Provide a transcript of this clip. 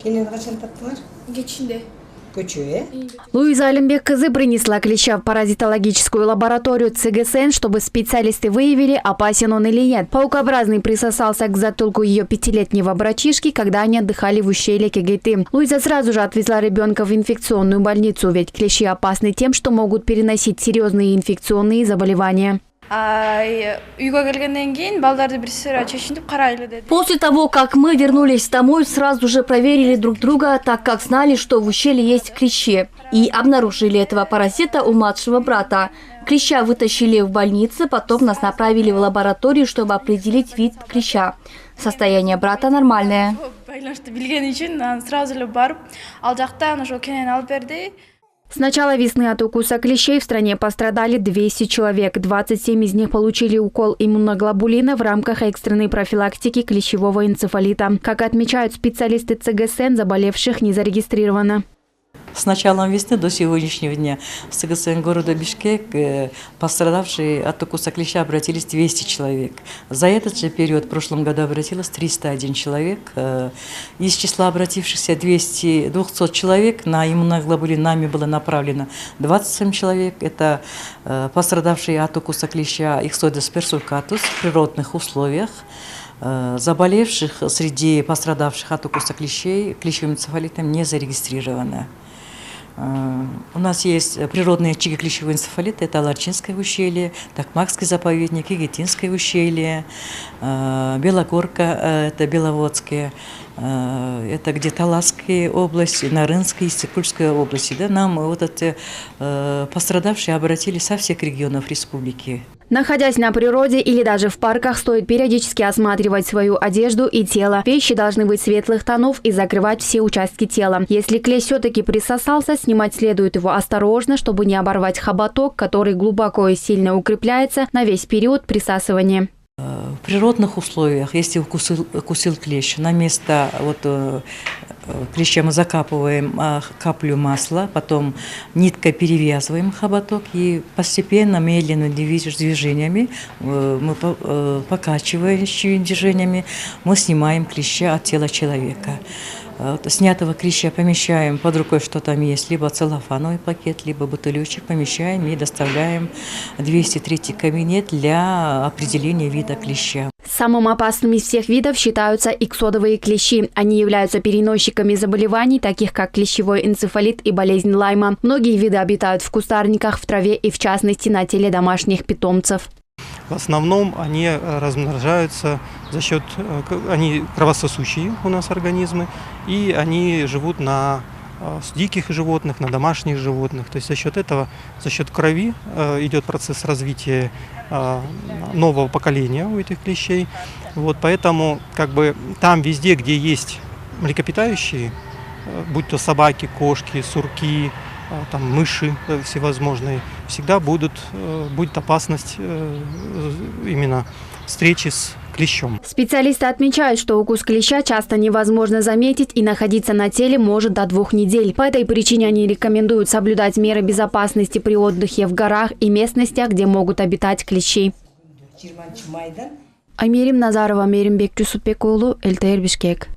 Келени качан таптыңар? Кечинде. Көчө, Луиза Алимбек кызы принесла клеща в паразитологическую лабораторию ЦГСН, чтобы специалисты выявили, опасен он или нет. Паукообразный присосался к затылку ее 5-летнего братишки, когда они отдыхали в ущелье Кегейты. Луиза сразу же отвезла ребенка в инфекционную больницу, ведь клещи опасны тем, что могут переносить серьезные инфекционные заболевания. После того, как мы вернулись домой, сразу же проверили друг друга, так как знали, что в ущелье есть клещи. И обнаружили этого паразита у младшего брата. Клеща вытащили в больнице, потом нас направили в лабораторию, чтобы определить вид клеща. Состояние брата нормальное. С начала весны от укуса клещей в стране пострадали 200 человек. 27 из них получили укол иммуноглобулина в рамках экстренной профилактики клещевого энцефалита. Как отмечают специалисты ЦГСН, заболевших не зарегистрировано. С началом весны до сегодняшнего дня в ЦГСН города Бишкек пострадавшие от укуса клеща обратились 200 человек. За этот же период в прошлом году обратилось 301 человек. Из числа обратившихся 200 человек на иммуноглобулин нами было направлено 27 человек. Это пострадавшие от укуса клеща Ixodes persulcatus в природных условиях. Заболевших среди пострадавших от укуса клещей клещевым энцефалитом не зарегистрировано. У нас есть природные очаги клещевого энцефалита. Это Ларчинское ущелье, Токмакский заповедник, Егетинское ущелье, Белогорка, это Беловодское, это где Таласская область, Нарынская, Иссык-Кульская области. Да, нам вот эти пострадавшие обратились со всех регионов республики. Находясь на природе или даже в парках, стоит периодически осматривать свою одежду и тело. Вещи должны быть светлых тонов и закрывать все участки тела. Если клещ все-таки присосался, снимать следует его осторожно, чтобы не оборвать хоботок, который глубоко и сильно укрепляется на весь период присасывания. В природных условиях, если укусил клещ, на место клеща мы закапываем каплю масла, потом ниткой перевязываем хоботок и постепенно, медленно движениями, покачивающими движениями, мы снимаем клеща от тела человека. Снятого клеща помещаем под рукой, что там есть, либо целлофановый пакет, либо бутылечек, помещаем и доставляем в 203-й кабинет для определения вида клеща. Самым опасным из всех видов считаются иксодовые клещи. Они являются переносчиками заболеваний, таких как клещевой энцефалит и болезнь Лайма. Многие виды обитают в кустарниках, в траве и, в частности, на теле домашних питомцев. В основном они размножаются за счет, они кровососущие у нас организмы, и они живут на диких животных, на домашних животных. То есть за счет этого, за счет крови идет процесс развития нового поколения у этих клещей. Вот, поэтому там везде, где есть млекопитающие, будь то собаки, кошки, сурки, там мыши всевозможные, всегда будет опасность именно встречи с клещом. Специалисты отмечают, что укус клеща часто невозможно заметить и находиться на теле может до 2 недель. По этой причине они рекомендуют соблюдать меры безопасности при отдыхе в горах и местностях, где могут обитать клещи. Аймерим Назарова, Меримбек Жусупбек уулу, ЛТР Бишкек.